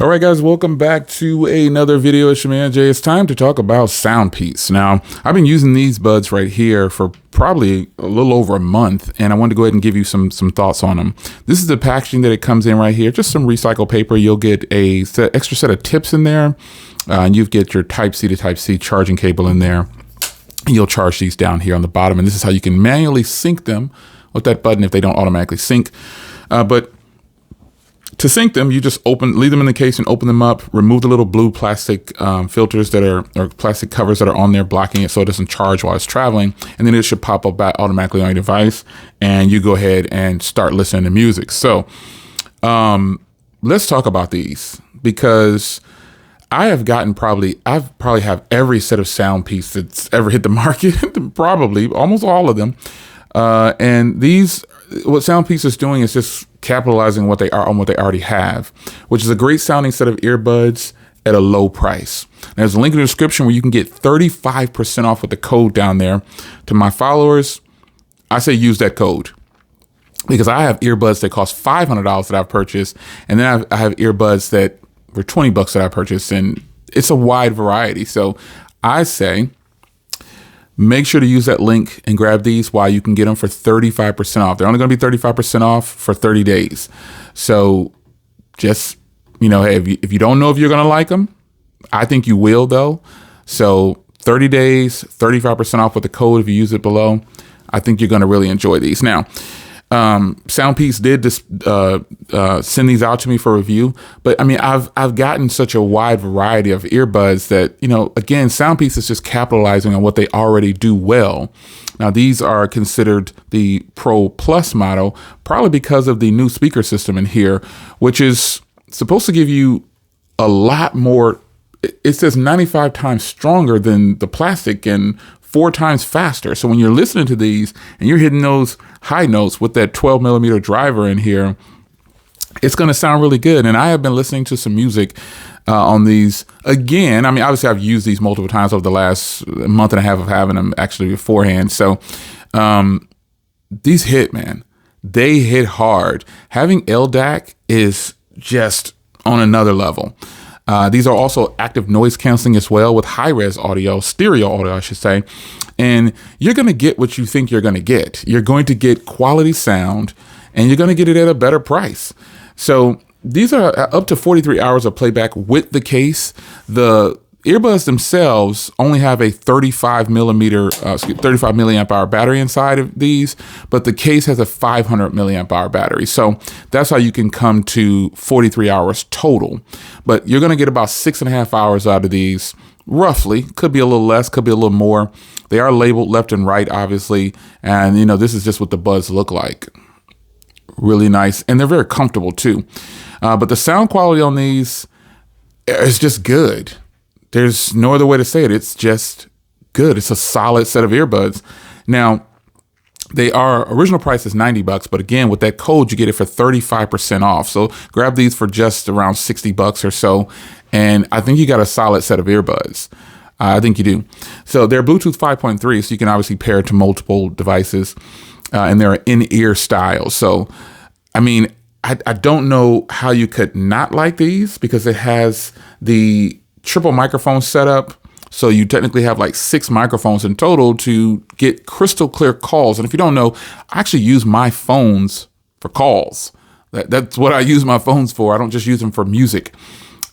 All right, guys, welcome back to another video. It's your man Jay. It's time to talk about SoundPEATS. Now, I've been using these buds right here for probably a little over a month, and I wanted to go ahead and give you some thoughts on them. This is the packaging that it comes in right here, just some recycled paper. You'll get a extra set of tips in there, and you get your Type-C to Type-C charging cable in there. You'll charge these down here on the bottom, and this is how you can manually sync them with that button if they don't automatically sync. But to sync them, you just leave them in the case and open them up, remove the little blue plastic filters or plastic covers that are on there blocking it so it doesn't charge while it's traveling. And then it should pop up back automatically on your device and you go ahead and start listening to music. So let's talk about these, because I've probably have every set of SoundPEATS that's ever hit the market, probably almost all of them. And what SoundPEATS is doing is just capitalizing on what they already have, which is a great sounding set of earbuds at a low price. There's a link in the description where you can get 35% off with the code down there. To my followers, I say use that code, because I have earbuds that cost $500 that I've purchased, and then I have earbuds that were $20 that I purchased, and it's a wide variety. So I say make sure to use that link and grab these while you can get them for 35% off. They're only going to be 35% off for 30 days. So just, hey, if you don't know if you're going to like them, I think you will though. So 30 days, 35% off with the code if you use it below. I think you're going to really enjoy these. Now, SoundPEATS did send these out to me for review, but I mean, I've gotten such a wide variety of earbuds that, again, SoundPEATS is just capitalizing on what they already do well. Now, these are considered the Pro Plus model, probably because of the new speaker system in here, which is supposed to give you a lot more. It says 95 times stronger than the plastic and 4 times faster. So when you're listening to these and you're hitting those high notes with that 12 millimeter driver in here, it's going to sound really good. And I have been listening to some music on these again. I mean, obviously I've used these multiple times over the last month and a half of having them actually beforehand. So these hit, man. They hit hard. Having LDAC is just on another level. These are also active noise canceling as well, with high-res audio, stereo audio, I should say. And you're going to get what you think you're going to get. You're going to get quality sound, and you're going to get it at a better price. So these are up to 43 hours of playback with the case. The earbuds themselves only have a 35 milliamp hour battery inside of these, but the case has a 500 milliamp hour battery. So that's how you can come to 43 hours total. But you're going to get about 6.5 hours out of these, roughly. Could be a little less, could be a little more. They are labeled left and right, obviously. And, this is just what the buds look like. Really nice. And they're very comfortable, too. But the sound quality on these is just good. There's no other way to say it. It's just good. It's a solid set of earbuds. Now, original price is $90, but again, with that code, you get it for 35% off. So grab these for just around $60 or so. And I think you got a solid set of earbuds. I think you do. So they're Bluetooth 5.3, so you can obviously pair it to multiple devices, and they're in-ear style. So, I mean, I don't know how you could not like these, because it has the triple microphone setup. So you technically have like 6 microphones in total to get crystal clear calls. And if you don't know, I actually use my phones for calls. That's what I use my phones for. I don't just use them for music.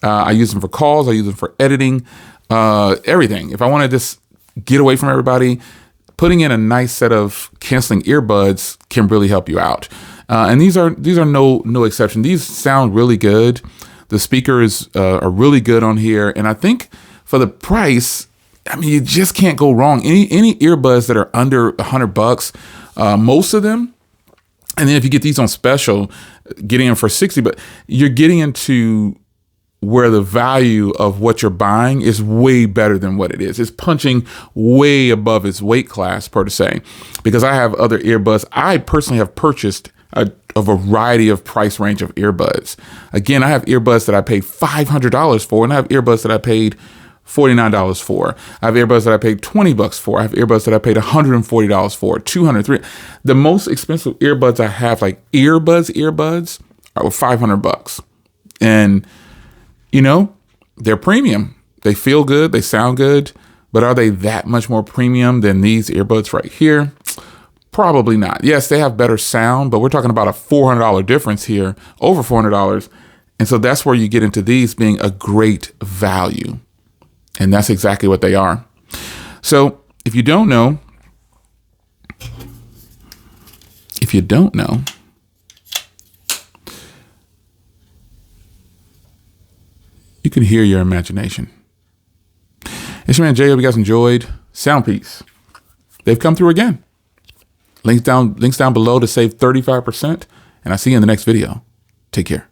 I use them for calls. I use them for editing, everything. If I want to just get away from everybody, putting in a nice set of canceling earbuds can really help you out. And these are no exception. These sound really good. The speakers are really good on here. And I think for the price, I mean, you just can't go wrong. Any earbuds that are under $100, most of them. And then if you get these on special, getting them for $60, but you're getting into where the value of what you're buying is way better than what it is. It's punching way above its weight class, per se, because I have other earbuds. I personally have purchased a variety of price range of earbuds. Again, I have earbuds that I paid $500 for, and I have earbuds that I paid $49 for. I have earbuds that I paid $20 for. I have earbuds that I paid $140 for, $200, The most expensive earbuds I have, like earbuds, are $500. And You know, they're premium. They feel good. They sound good. But are they that much more premium than these earbuds right here? Probably not. Yes, they have better sound, but we're talking about a $400 difference here, over $400. And so that's where you get into these being a great value. And that's exactly what they are. So if you don't know, you can hear your imagination. It's your man Jay. Hope you guys enjoyed SoundPEATS. They've come through again. Links down below to save 35%. And I'll see you in the next video. Take care.